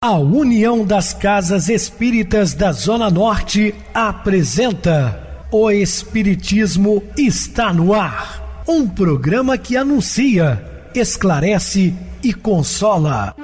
A União das Casas Espíritas da Zona Norte apresenta O Espiritismo está no ar, um programa que anuncia, esclarece e consola.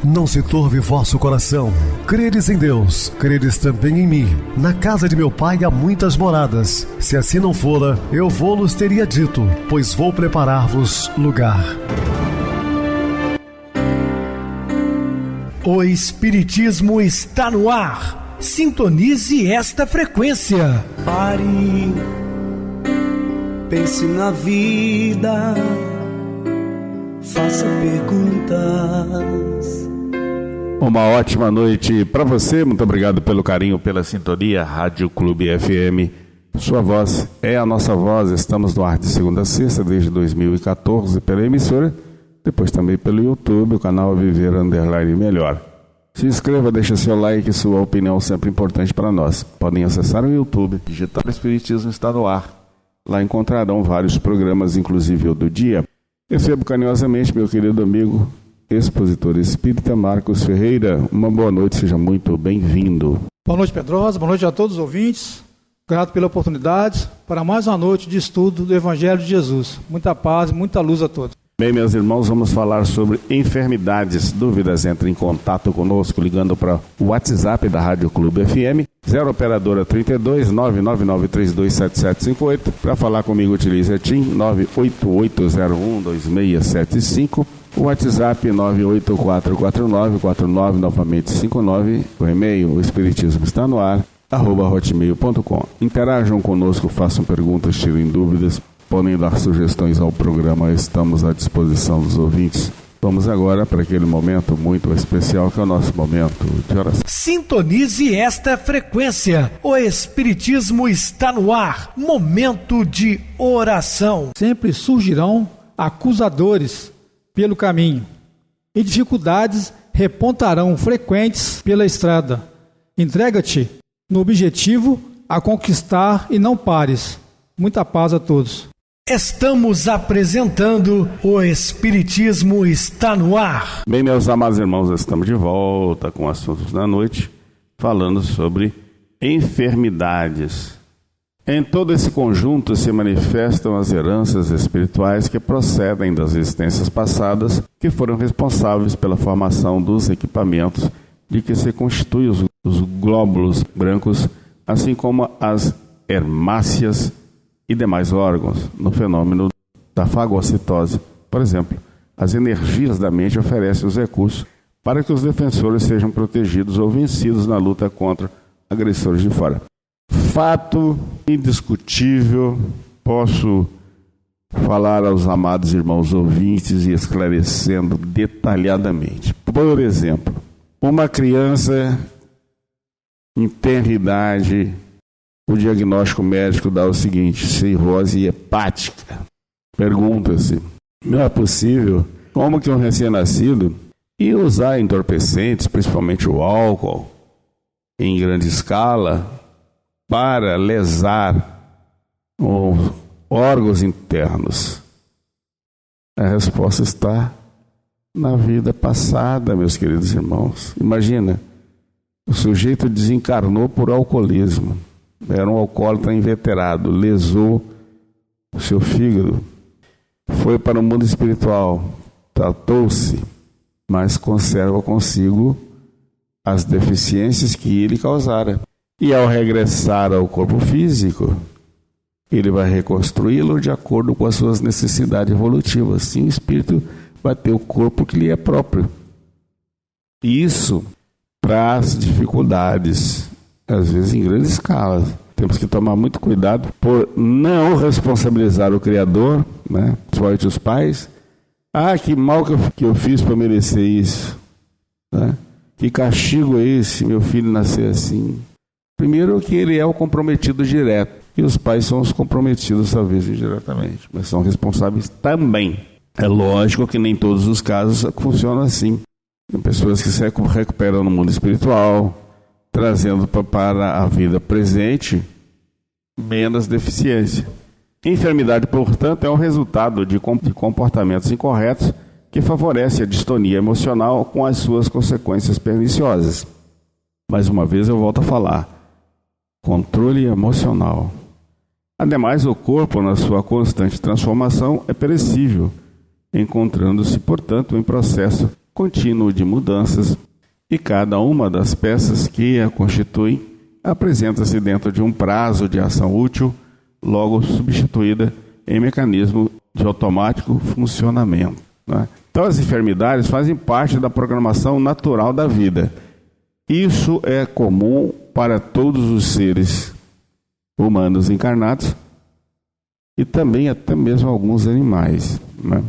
Não se turve vosso coração. Credes em Deus, credes também em mim. Na casa de meu pai há muitas moradas. Se assim não fora, eu vou-los teria dito, pois vou preparar-vos lugar. O Espiritismo está no ar. Sintonize esta frequência. Pare, pense na vida, faça perguntas. Uma ótima noite para você, muito obrigado pelo carinho, pela sintonia. Rádio Clube FM, sua voz é a nossa voz. Estamos no ar de segunda a sexta desde 2014 pela emissora, depois também pelo YouTube, o canal Viver _ Melhor. Se inscreva, deixa seu like, sua opinião sempre importante para nós. Podem acessar o YouTube, digitar o Espiritismo está no ar. Lá encontrarão vários programas, inclusive o do dia. Recebo carinhosamente meu querido amigo expositor espírita Marcos Ferreira. Uma boa noite, seja muito bem-vindo. Boa noite, Pedrosa, boa noite a todos os ouvintes. Grato pela oportunidade para mais uma noite de estudo do Evangelho de Jesus. Muita paz e muita luz a todos. Bem, meus irmãos, vamos falar sobre enfermidades. Dúvidas, entre em contato conosco ligando para o WhatsApp da Rádio Clube FM, 0 operadora 32 999327758. Para falar comigo, utilize a TIM 988012675. O WhatsApp 9844949, novamente 59. O e-mail, o Espiritismo está no ar, @hotmail.com. Interajam conosco, façam perguntas, tirem dúvidas, podem dar sugestões ao programa, estamos à disposição dos ouvintes. Vamos agora para aquele momento muito especial que é o nosso momento de oração. Sintonize esta frequência. O Espiritismo está no ar. Momento de oração. Sempre surgirão acusadores pelo caminho, e dificuldades repontarão frequentes pela estrada. Entrega-te no objetivo a conquistar e não pares. Muita paz a todos. Estamos apresentando O Espiritismo está no ar. Bem, meus amados irmãos, estamos de volta com assuntos da noite, falando sobre enfermidades. Em todo esse conjunto se manifestam as heranças espirituais que procedem das existências passadas, que foram responsáveis pela formação dos equipamentos de que se constituem os glóbulos brancos, assim como as hermácias e demais órgãos, no fenômeno da fagocitose. Por exemplo, as energias da mente oferecem os recursos para que os defensores sejam protegidos ou vencidos na luta contra agressores de fora. Fato indiscutível, posso falar aos amados irmãos ouvintes e esclarecendo detalhadamente. Por exemplo, uma criança em tenra idade, o diagnóstico médico dá o seguinte: cirrose hepática. Pergunta-se, não é possível como que um recém-nascido ia usar entorpecentes, principalmente o álcool, em grande escala, para lesar os órgãos internos? A resposta está na vida passada, meus queridos irmãos. Imagina, o sujeito desencarnou por alcoolismo, era um alcoólatra inveterado, lesou o seu fígado, foi para o mundo espiritual, tratou-se, mas conserva consigo as deficiências que ele causara. E ao regressar ao corpo físico, ele vai reconstruí-lo de acordo com as suas necessidades evolutivas. Assim, o espírito vai ter o corpo que lhe é próprio. E isso traz dificuldades, às vezes em grande escala. Temos que tomar muito cuidado por não responsabilizar o Criador, né? Principalmente os pais. Ah, que mal que eu fiz para merecer isso, né? Que castigo é esse, meu filho nascer assim? Primeiro que ele é o comprometido direto, e os pais são os comprometidos, talvez indiretamente, mas são responsáveis também. É lógico que nem todos os casos funcionam assim. Tem pessoas que se recuperam no mundo espiritual, trazendo para a vida presente menos deficiência. Enfermidade, portanto, é um resultado de comportamentos incorretos que favorece a distonia emocional com as suas consequências perniciosas. Mais uma vez eu volto a falar. Controle emocional. Ademais, o corpo, na sua constante transformação, é perecível, encontrando-se, portanto, em processo contínuo de mudanças, e cada uma das peças que a constituem apresenta-se dentro de um prazo de ação útil, logo substituída em mecanismo de automático funcionamento, né? Então, as enfermidades fazem parte da programação natural da vida. Isso é comum para todos os seres humanos encarnados e também até mesmo alguns animais, né?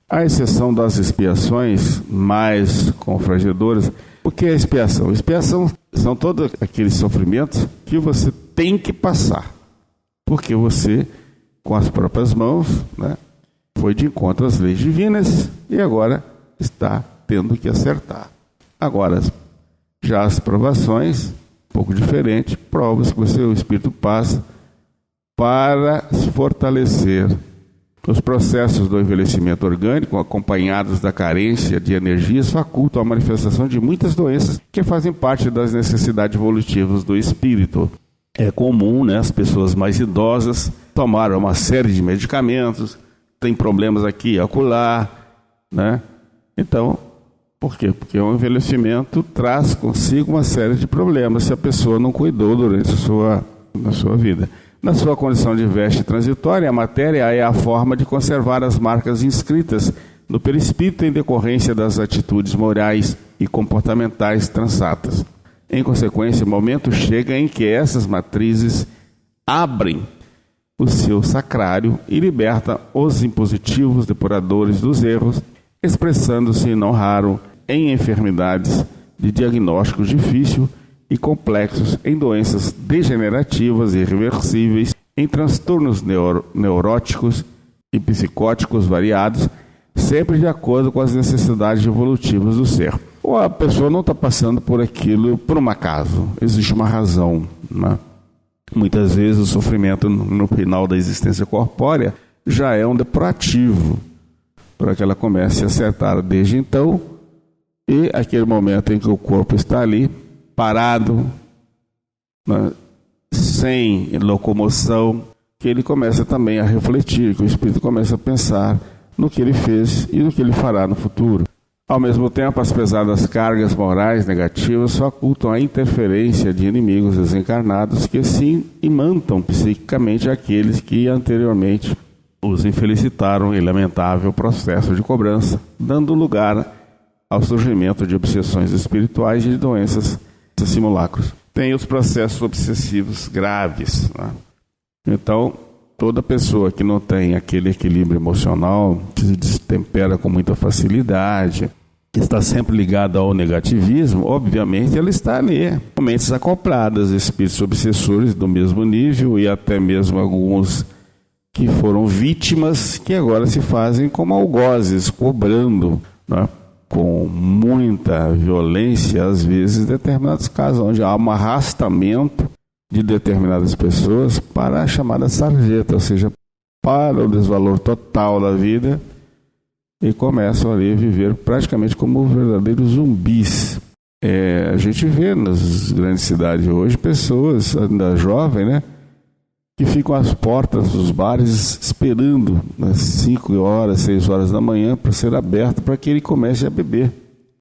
À exceção das expiações mais confrangedoras. O que é expiação? Expiação são todos aqueles sofrimentos que você tem que passar, porque você, com as próprias mãos, né, foi de encontro às leis divinas e agora está tendo que acertar. Agora, já as provações, um pouco diferente, provas que o espírito passa para se fortalecer. Os processos do envelhecimento orgânico, acompanhados da carência de energias, facultam a manifestação de muitas doenças que fazem parte das necessidades evolutivas do espírito. É comum, né, as pessoas mais idosas tomarem uma série de medicamentos, tem problemas aqui e acolá, né? Então, por quê? Porque o envelhecimento traz consigo uma série de problemas se a pessoa não cuidou durante a sua vida. Na sua condição de veste transitória, a matéria é a forma de conservar as marcas inscritas no perispírito em decorrência das atitudes morais e comportamentais transatas. Em consequência, o momento chega em que essas matrizes abrem o seu sacrário e libertam os impositivos depuradores dos erros, expressando-se, não raro, em enfermidades de diagnóstico difícil e complexos, em doenças degenerativas e irreversíveis, em transtornos neuróticos e psicóticos variados, sempre de acordo com as necessidades evolutivas do ser. Ou a pessoa não está passando por aquilo por um acaso, existe uma razão, né? Muitas vezes o sofrimento no final da existência corpórea já é um depurativo para que ela comece a acertar desde então, e aquele momento em que o corpo está ali parado, né, sem locomoção, que ele começa também a refletir, que o espírito começa a pensar no que ele fez e no que ele fará no futuro. Ao mesmo tempo, as pesadas cargas morais negativas facultam a interferência de inimigos desencarnados que se imantam psiquicamente àqueles que anteriormente os infelicitaram em lamentável processo de cobrança, dando lugar ao surgimento de obsessões espirituais e de doenças simulacros. Tem os processos obsessivos graves, né? Então, toda pessoa que não tem aquele equilíbrio emocional, que se destempera com muita facilidade, que está sempre ligada ao negativismo, obviamente ela está ali, mentes acopladas, espíritos obsessores do mesmo nível e até mesmo alguns que foram vítimas que agora se fazem como algozes, cobrando, né, com muita violência, às vezes, em determinados casos, onde há um arrastamento de determinadas pessoas para a chamada sarjeta, ou seja, para o desvalor total da vida, e começam ali a viver praticamente como verdadeiros zumbis. A gente vê nas grandes cidades hoje pessoas, ainda jovens, né, que ficam às portas dos bares esperando às 5 horas, 6 horas da manhã para ser aberto para que ele comece a beber,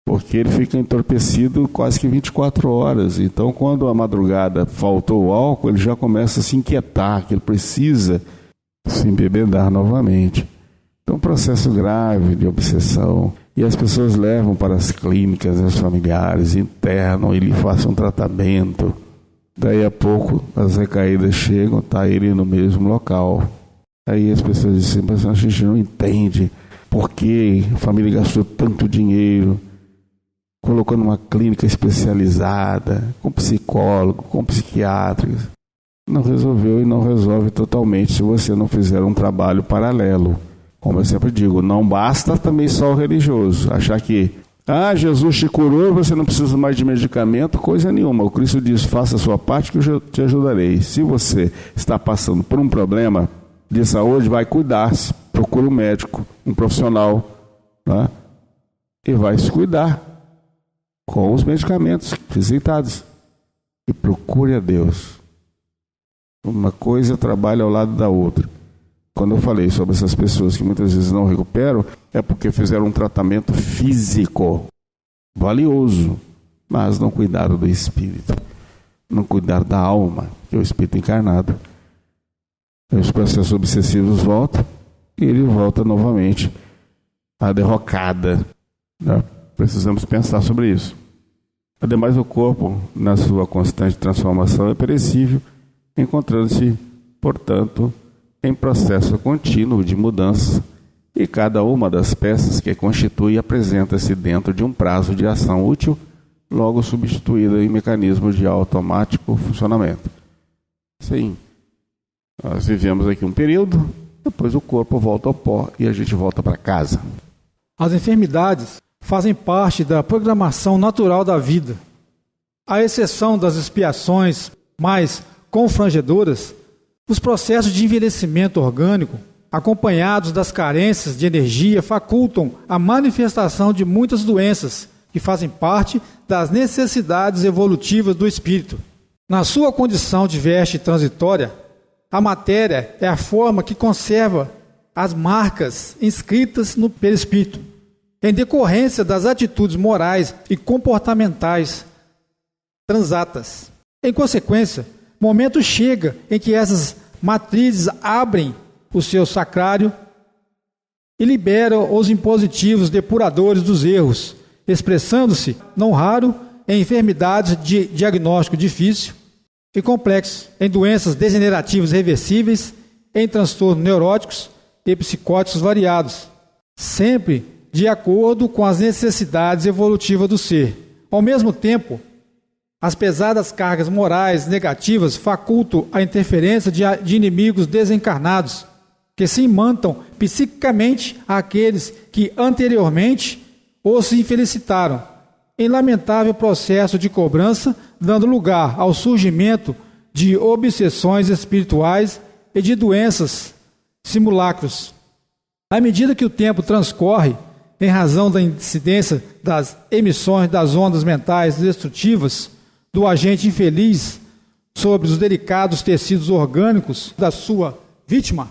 porque ele fica entorpecido quase que 24 horas. Então, quando a madrugada faltou o álcool, ele já começa a se inquietar, que ele precisa se embebedar novamente. Então, um processo grave de obsessão. E as pessoas levam para as clínicas, os familiares, internam e lhe façam um tratamento. Daí a pouco as recaídas chegam, está ele no mesmo local. Aí as pessoas dizem, mas a gente não entende por que a família gastou tanto dinheiro, colocou numa clínica especializada, com psicólogo, com psiquiatras. Não resolveu e não resolve totalmente se você não fizer um trabalho paralelo. Como eu sempre digo, não basta também só o religioso. Achar que, Jesus te curou, você não precisa mais de medicamento, coisa nenhuma. O Cristo diz, faça a sua parte que eu te ajudarei. Se você está passando por um problema, de saúde vai cuidar-se, procura um médico, um profissional, né? E vai se cuidar com os medicamentos receitados. E procure a Deus. Uma coisa trabalha ao lado da outra. Quando eu falei sobre essas pessoas que muitas vezes não recuperam, é porque fizeram um tratamento físico valioso, mas não cuidaram do espírito, não cuidaram da alma, que é o espírito encarnado. Os processos obsessivos voltam e ele volta novamente à derrocada, né? Precisamos pensar sobre isso. Ademais, o corpo, na sua constante transformação, é perecível, encontrando-se, portanto, em processo contínuo de mudança, e cada uma das peças que constitui apresenta-se dentro de um prazo de ação útil, logo substituída em mecanismo de automático funcionamento. Sim, nós vivemos aqui um período, depois o corpo volta ao pó e a gente volta para casa. As enfermidades fazem parte da programação natural da vida. À exceção das expiações mais confrangedoras, os processos de envelhecimento orgânico, acompanhados das carências de energia, facultam a manifestação de muitas doenças que fazem parte das necessidades evolutivas do espírito. Na sua condição de veste transitória, a matéria é a forma que conserva as marcas inscritas no perispírito, em decorrência das atitudes morais e comportamentais transatas. Em consequência, momento chega em que essas matrizes abrem o seu sacrário e liberam os impositivos depuradores dos erros, expressando-se, não raro, em enfermidades de diagnóstico difícil e complexo, em doenças degenerativas reversíveis, em transtornos neuróticos e psicóticos variados, sempre de acordo com as necessidades evolutivas do ser. Ao mesmo tempo, as pesadas cargas morais negativas facultam a interferência de inimigos desencarnados, que se imantam psiquicamente àqueles que anteriormente os infelicitaram, em lamentável processo de cobrança, dando lugar ao surgimento de obsessões espirituais e de doenças simulacros. À medida que o tempo transcorre, em razão da incidência das emissões das ondas mentais destrutivas do agente infeliz sobre os delicados tecidos orgânicos da sua vítima,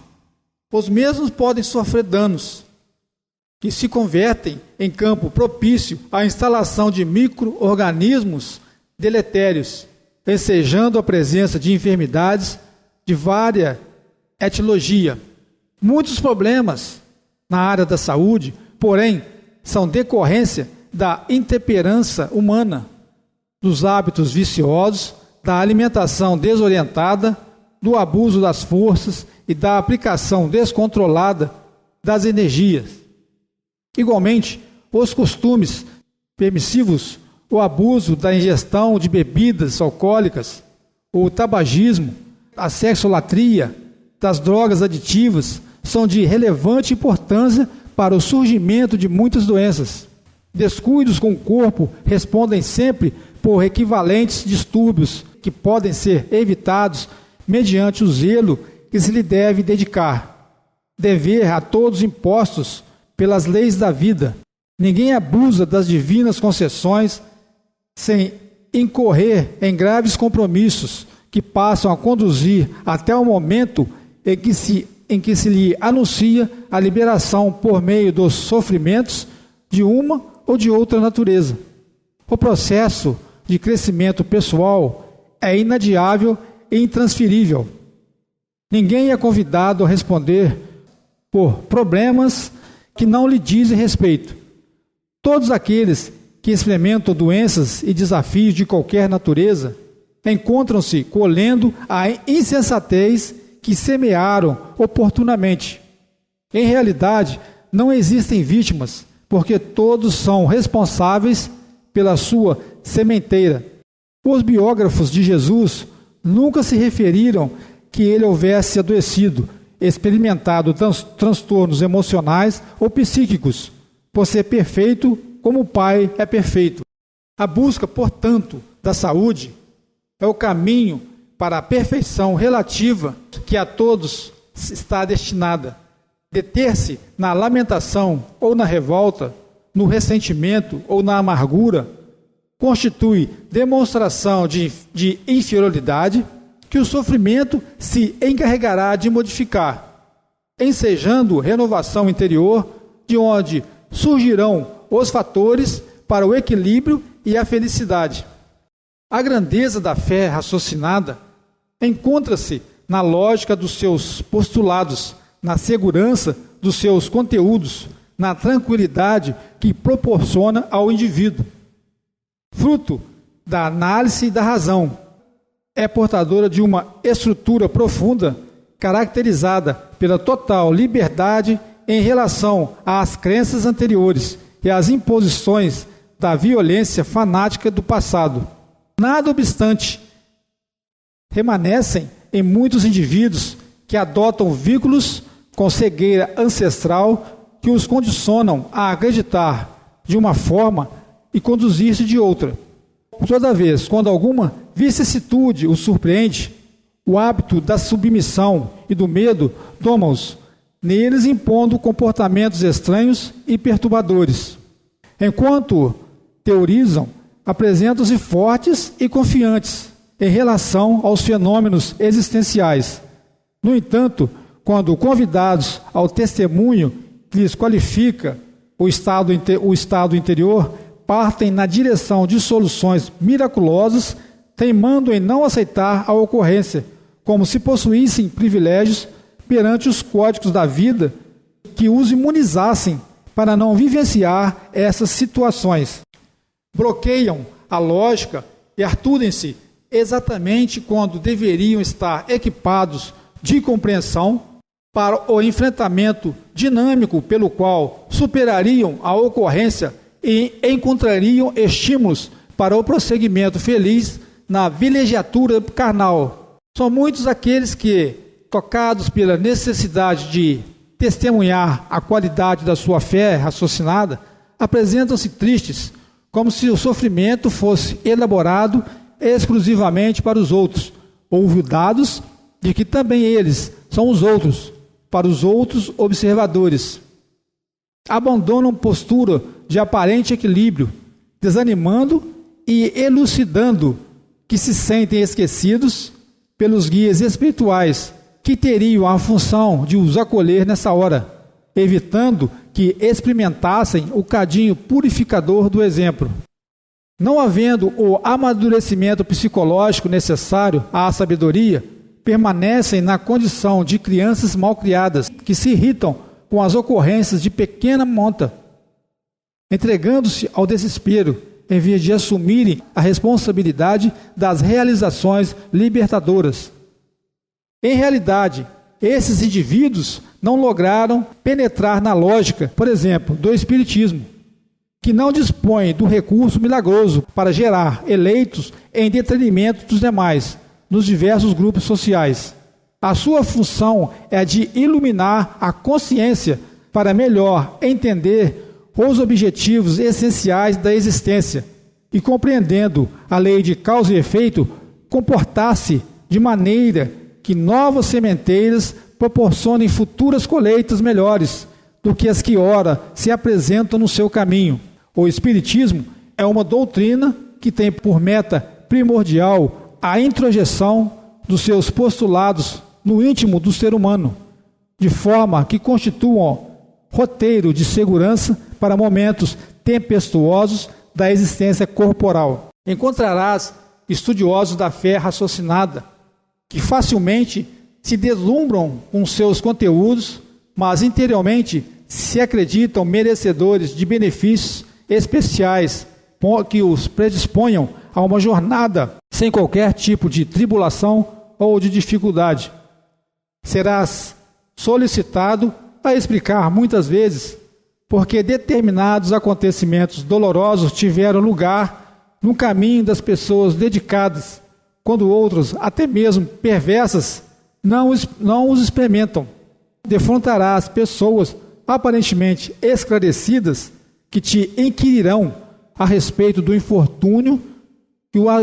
os mesmos podem sofrer danos que se convertem em campo propício à instalação de micro-organismos deletérios, ensejando a presença de enfermidades de vária etiologia. Muitos problemas na área da saúde, porém, são decorrência da intemperança humana, dos hábitos viciosos, da alimentação desorientada, do abuso das forças e da aplicação descontrolada das energias. Igualmente, os costumes permissivos, o abuso da ingestão de bebidas alcoólicas, o tabagismo, a sexolatria, das drogas aditivas, são de relevante importância para o surgimento de muitas doenças. Descuidos com o corpo respondem sempre por equivalentes distúrbios que podem ser evitados mediante o zelo que se lhe deve dedicar. Dever a todos impostos pelas leis da vida. Ninguém abusa das divinas concessões sem incorrer em graves compromissos que passam a conduzir até o momento em que se lhe anuncia a liberação por meio dos sofrimentos de uma ou de outra natureza. O processo de crescimento pessoal é inadiável e intransferível. Ninguém é convidado a responder por problemas que não lhe dizem respeito. Todos aqueles que experimentam doenças e desafios de qualquer natureza encontram-se colhendo a insensatez que semearam oportunamente. Em realidade, não existem vítimas, porque todos são responsáveis pela sua sementeira. Os biógrafos de Jesus nunca se referiram que ele houvesse adoecido, experimentado transtornos emocionais ou psíquicos, por ser perfeito como o Pai é perfeito. A busca, portanto, da saúde é o caminho para a perfeição relativa que a todos está destinada. Deter-se na lamentação ou na revolta, no ressentimento ou na amargura, constitui demonstração de inferioridade que o sofrimento se encarregará de modificar, ensejando renovação interior, de onde surgirão os fatores para o equilíbrio e a felicidade. A grandeza da fé raciocinada encontra-se na lógica dos seus postulados, na segurança dos seus conteúdos, na tranquilidade que proporciona ao indivíduo. Fruto da análise da razão, é portadora de uma estrutura profunda, caracterizada pela total liberdade em relação às crenças anteriores e às imposições da violência fanática do passado. Nada obstante, remanescem em muitos indivíduos que adotam vínculos com cegueira ancestral que os condicionam a acreditar de uma forma e conduzir-se de outra. Toda vez, quando alguma vicissitude os surpreende, o hábito da submissão e do medo toma-os, neles impondo comportamentos estranhos e perturbadores. Enquanto teorizam, apresentam-se fortes e confiantes em relação aos fenômenos existenciais. No entanto, quando convidados ao testemunho que lhes qualifica o estado interior, partem na direção de soluções miraculosas, teimando em não aceitar a ocorrência, como se possuíssem privilégios perante os códigos da vida que os imunizassem para não vivenciar essas situações. Bloqueiam a lógica e artudem-se exatamente quando deveriam estar equipados de compreensão para o enfrentamento dinâmico pelo qual superariam a ocorrência e encontrariam estímulos para o prosseguimento feliz na vilegiatura carnal. São muitos aqueles que, tocados pela necessidade de testemunhar a qualidade da sua fé raciocinada, apresentam-se tristes, como se o sofrimento fosse elaborado exclusivamente para os outros, olvidados de que também eles são os outros, para os outros observadores. Abandonam postura de aparente equilíbrio, desanimando e elucidando que se sentem esquecidos pelos guias espirituais que teriam a função de os acolher nessa hora, evitando que experimentassem o cadinho purificador do exemplo. Não havendo o amadurecimento psicológico necessário à sabedoria, permanecem na condição de crianças malcriadas que se irritam com as ocorrências de pequena monta, entregando-se ao desespero, em vez de assumirem a responsabilidade das realizações libertadoras. Em realidade, esses indivíduos não lograram penetrar na lógica, por exemplo, do Espiritismo, que não dispõe do recurso milagroso para gerar eleitos em detrimento dos demais, nos diversos grupos sociais. A sua função é a de iluminar a consciência para melhor entender os objetivos essenciais da existência e, compreendendo a lei de causa e efeito, comportar-se de maneira que novas sementeiras proporcionem futuras colheitas melhores do que as que ora se apresentam no seu caminho. O Espiritismo é uma doutrina que tem por meta primordial a introjeção dos seus postulados no íntimo do ser humano, de forma que constituam roteiro de segurança para momentos tempestuosos da existência corporal. Encontrarás estudiosos da fé raciocinada que facilmente se deslumbram com seus conteúdos, mas interiormente se acreditam merecedores de benefícios especiais que os predisponham a uma jornada sem qualquer tipo de tribulação ou de dificuldade. Serás solicitado a explicar muitas vezes porque determinados acontecimentos dolorosos tiveram lugar no caminho das pessoas dedicadas, quando outros, até mesmo perversas, não os experimentam. Defrontarás pessoas aparentemente esclarecidas que te inquirirão a respeito do infortúnio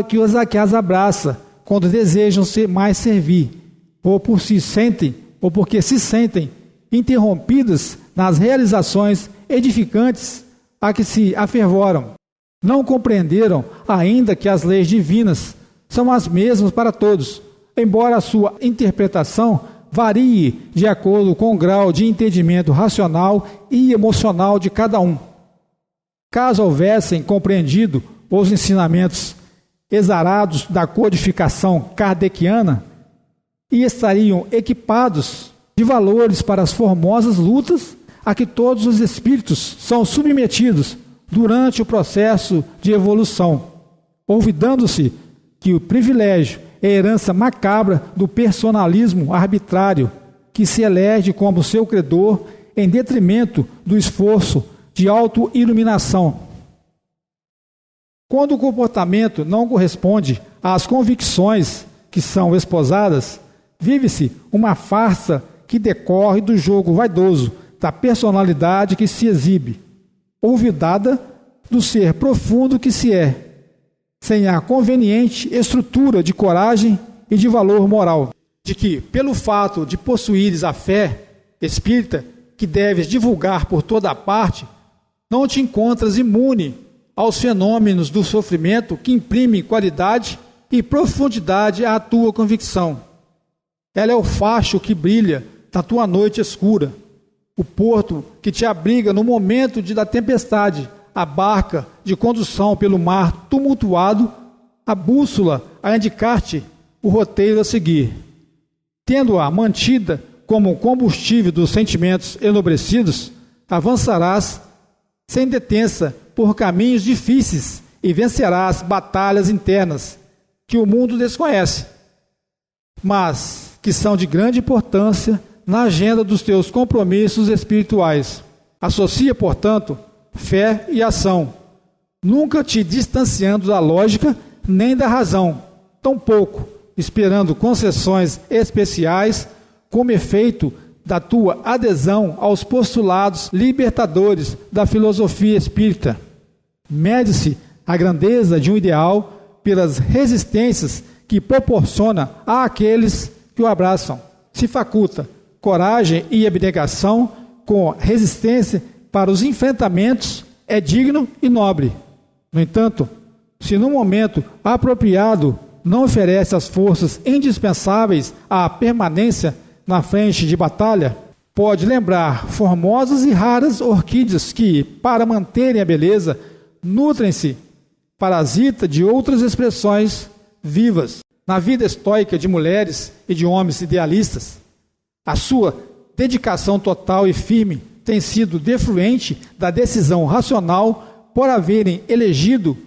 que as abraça quando desejam mais servir, ou por si sentem ou porque se sentem interrompidas nas realizações edificantes a que se afervoram. Não compreenderam ainda que as leis divinas são as mesmas para todos, embora a sua interpretação varie de acordo com o grau de entendimento racional e emocional de cada um. Caso houvessem compreendido os ensinamentos exarados da codificação kardeciana, e estariam equipados de valores para as formosas lutas a que todos os espíritos são submetidos durante o processo de evolução, olvidando-se que o privilégio é a herança macabra do personalismo arbitrário que se elege como seu credor em detrimento do esforço de auto-iluminação. Quando o comportamento não corresponde às convicções que são esposadas, vive-se uma farsa que decorre do jogo vaidoso da personalidade que se exibe, olvidada do ser profundo que se é, sem a conveniente estrutura de coragem e de valor moral, de que, pelo fato de possuíres a fé espírita que deves divulgar por toda a parte, não te encontras imune aos fenômenos do sofrimento que imprimem qualidade e profundidade à tua convicção. Ela é o facho que brilha na tua noite escura, o porto que te abriga no momento da tempestade, a barca de condução pelo mar tumultuado, a bússola a indicar-te o roteiro a seguir. Tendo-a mantida como combustível dos sentimentos enobrecidos, avançarás sem detença por caminhos difíceis e vencerás batalhas internas que o mundo desconhece, mas que são de grande importância na agenda dos teus compromissos espirituais. Associa, portanto, fé e ação, nunca te distanciando da lógica nem da razão, tampouco esperando concessões especiais como efeito da tua adesão aos postulados libertadores da filosofia espírita. Mede-se a grandeza de um ideal pelas resistências que proporciona àqueles que o abraçam. Se faculta coragem e abnegação com resistência para os enfrentamentos, é digno e nobre. No entanto, se no momento apropriado não oferece as forças indispensáveis à permanência na frente de batalha, pode lembrar formosas e raras orquídeas que, para manterem a beleza, nutrem-se, parasita de outras expressões vivas. Na vida estoica de mulheres e de homens idealistas, a sua dedicação total e firme tem sido defluente da decisão racional por haverem elegido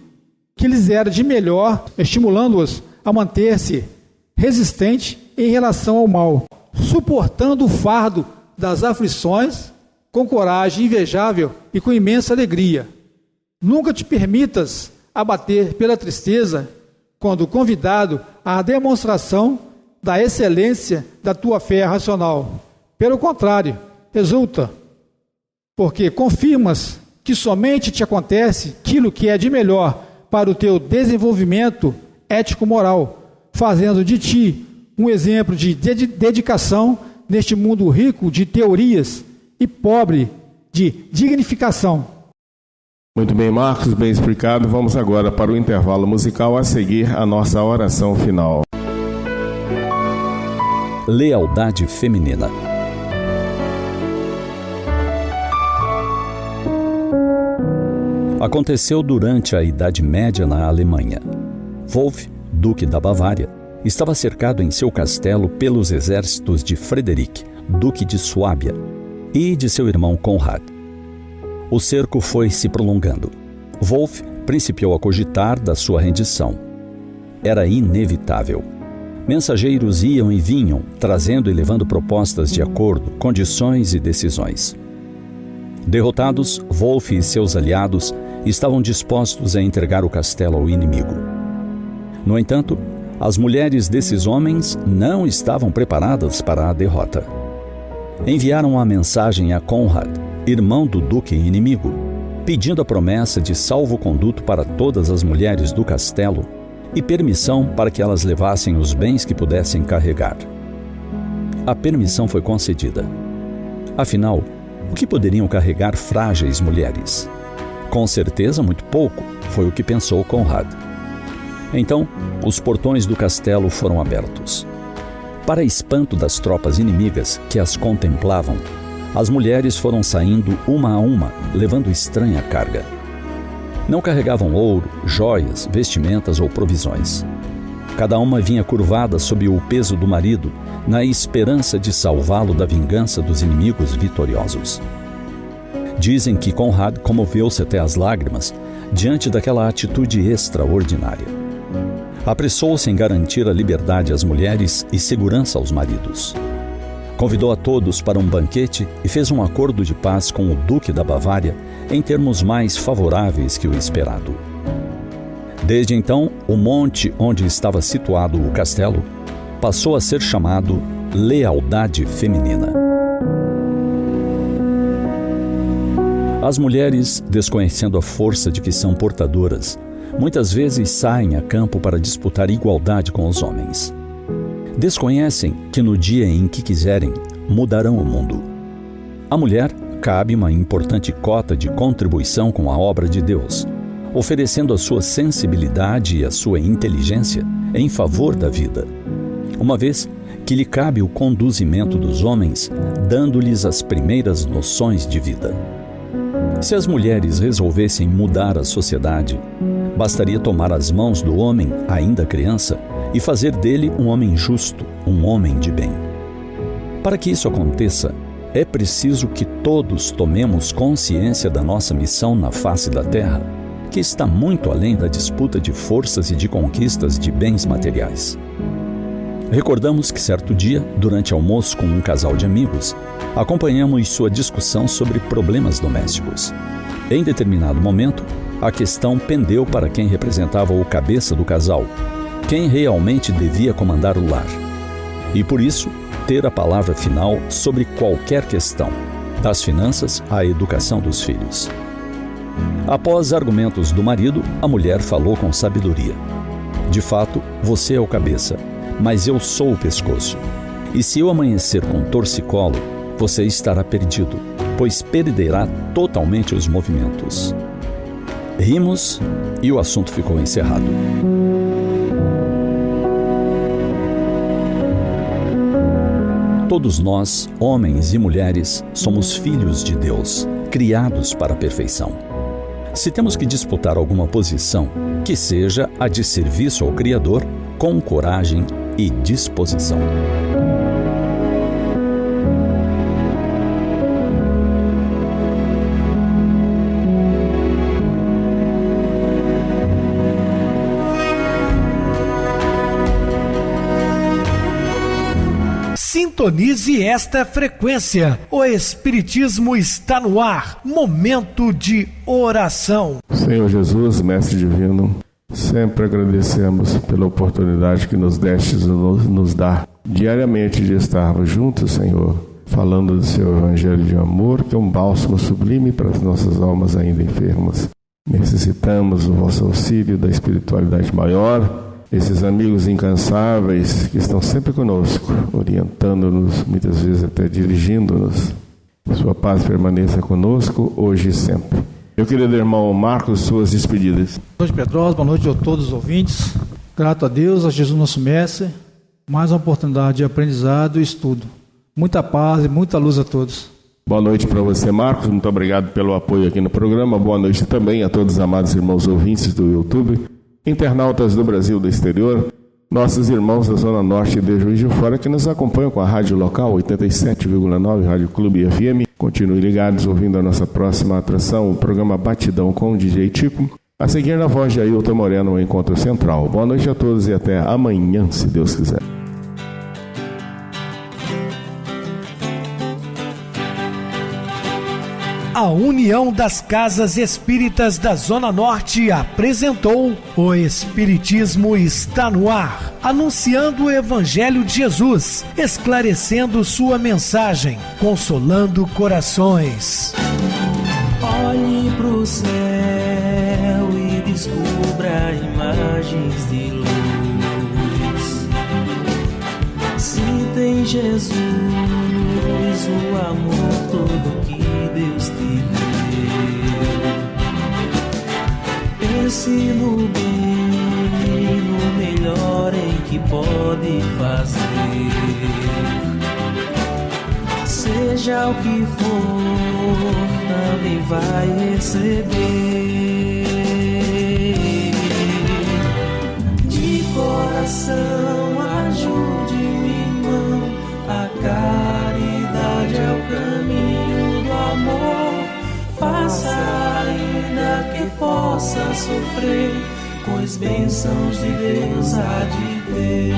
que lhes era de melhor, estimulando-os a manter-se resistente em relação ao mal, suportando o fardo das aflições com coragem invejável e com imensa alegria. Nunca te permitas abater pela tristeza quando convidado à demonstração da excelência da tua fé racional. Pelo contrário, exulta, porque confirmas que somente te acontece aquilo que é de melhor para o teu desenvolvimento ético-moral, fazendo de ti um exemplo de dedicação neste mundo rico de teorias e pobre de dignificação. Muito bem, Marcos, bem explicado. Vamos agora para o intervalo musical, a seguir a nossa oração final. Lealdade feminina. Aconteceu durante a Idade Média na Alemanha. Wolf, duque da Bavária, estava cercado em seu castelo pelos exércitos de Frederick, duque de Suábia, e de seu irmão Conrad. O cerco foi se prolongando. Wolf principiou a cogitar da sua rendição. Era inevitável. Mensageiros iam e vinham, trazendo e levando propostas de acordo, condições e decisões. Derrotados, Wolf e seus aliados estavam dispostos a entregar o castelo ao inimigo. No entanto, as mulheres desses homens não estavam preparadas para a derrota. Enviaram uma mensagem a Conrad, irmão do duque inimigo, pedindo a promessa de salvo-conduto para todas as mulheres do castelo e permissão para que elas levassem os bens que pudessem carregar. a permissão foi concedida. Afinal, o que poderiam carregar frágeis mulheres? Com certeza, muito pouco, foi o que pensou Conrad. Então, os portões do castelo foram abertos. Para espanto das tropas inimigas que as contemplavam, as mulheres foram saindo uma a uma, levando estranha carga. Não carregavam ouro, joias, vestimentas ou provisões. Cada uma vinha curvada sob o peso do marido, na esperança de salvá-lo da vingança dos inimigos vitoriosos. Dizem que Conrad comoveu-se até as lágrimas diante daquela atitude extraordinária. Apressou-se em garantir a liberdade às mulheres e segurança aos maridos. Convidou a todos para um banquete e fez um acordo de paz com o Duque da Bavária em termos mais favoráveis que o esperado. Desde então, o monte onde estava situado o castelo passou a ser chamado Lealdade Feminina. As mulheres, desconhecendo a força de que são portadoras, muitas vezes saem a campo para disputar igualdade com os homens. Desconhecem que no dia em que quiserem, mudarão o mundo. À mulher cabe uma importante cota de contribuição com a obra de Deus, oferecendo a sua sensibilidade e a sua inteligência em favor da vida, uma vez que lhe cabe o conduzimento dos homens, dando-lhes as primeiras noções de vida. Se as mulheres resolvessem mudar a sociedade, bastaria tomar as mãos do homem, ainda criança, e fazer dele um homem justo, um homem de bem. Para que isso aconteça, é preciso que todos tomemos consciência da nossa missão na face da terra, que está muito além da disputa de forças e de conquistas de bens materiais. Recordamos que certo dia, durante almoço com um casal de amigos, acompanhamos sua discussão sobre problemas domésticos. Em determinado momento, a questão pendeu para quem representava o cabeça do casal, quem realmente devia comandar o lar, e por isso ter a palavra final sobre qualquer questão, das finanças à educação dos filhos. Após argumentos do marido, a mulher falou com sabedoria. De fato, você é o cabeça, mas eu sou o pescoço. E se eu amanhecer com torcicolo, você estará perdido, pois perderá totalmente os movimentos. Rimos e o assunto ficou encerrado. Todos nós, homens e mulheres, somos filhos de Deus, criados para a perfeição. Se temos que disputar alguma posição, que seja a de serviço ao Criador, com coragem e disposição. Sintonize esta frequência. O Espiritismo está no ar. Momento de oração. Senhor Jesus, Mestre Divino, sempre agradecemos pela oportunidade que nos destes nos dar diariamente de estarmos juntos, Senhor, falando do seu Evangelho de amor, que é um bálsamo sublime para as nossas almas ainda enfermas. Necessitamos do vosso auxílio, da espiritualidade maior, esses amigos incansáveis que estão sempre conosco, orientando-nos, muitas vezes até dirigindo-nos. Sua paz permaneça conosco, hoje e sempre. Meu querido irmão Marcos, suas despedidas. Boa noite, Pedrosa, boa noite a todos os ouvintes. Grato a Deus, a Jesus nosso Mestre, mais uma oportunidade de aprendizado e estudo. Muita paz e muita luz a todos. Boa noite para você, Marcos, muito obrigado pelo apoio aqui no programa. Boa noite também a todos os amados irmãos ouvintes do YouTube, internautas do Brasil e do exterior, nossos irmãos da Zona Norte de Juiz de Fora que nos acompanham com a rádio local 87,9 Rádio Clube FM. Continuem ligados ouvindo a nossa próxima atração, o programa Batidão com o DJ Tico. A seguir na voz de Ailton Moreno, o Encontro Central. Boa noite a todos e até amanhã, se Deus quiser. A União das Casas Espíritas da Zona Norte apresentou O Espiritismo está no ar, anunciando o Evangelho de Jesus, esclarecendo sua mensagem, consolando corações. Olhe pro céu e descubra imagens de luz. Sinta em Jesus o amor todo que Deus te deu. Pense no bem, no melhor em que pode fazer. Seja o que for, também vai receber. De coração, ajude-me, irmão. A caridade é o caminho do amor. Faça ainda que possa sofrer, pois bênçãos de Deus há de ter.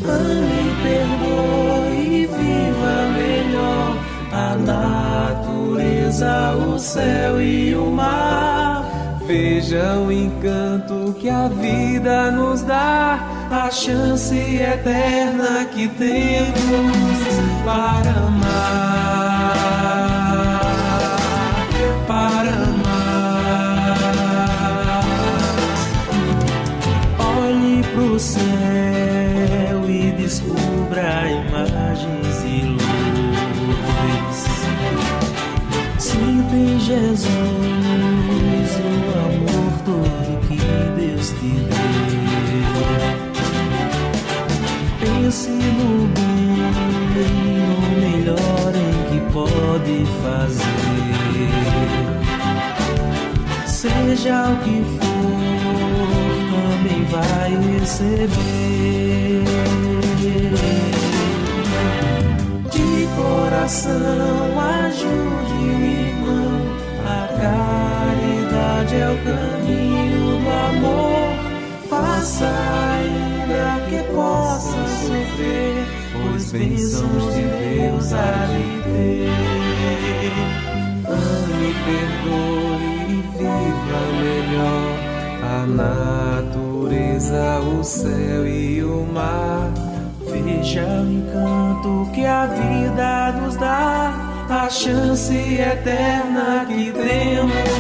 Ame, perdoe e viva melhor a natureza, o céu e o mar. Veja o encanto que a vida nos dá, a chance eterna que temos para amar, para amar. Olhe pro céu e descubra imagens e luz. Sinta em Jesus o amor todo que Deus te deu. Pense no bem, no melhor em que pode fazer. Seja o que for, também vai receber. De coração, ajude-me, irmão. A caridade é o caminho do amor. Faça ainda que possa sofrer, pois bênçãos de Deus há de ter. Ame, perdoe e viva melhor a natureza, o céu e o mar. Veja o encanto que a vida nos dá, a chance eterna que temos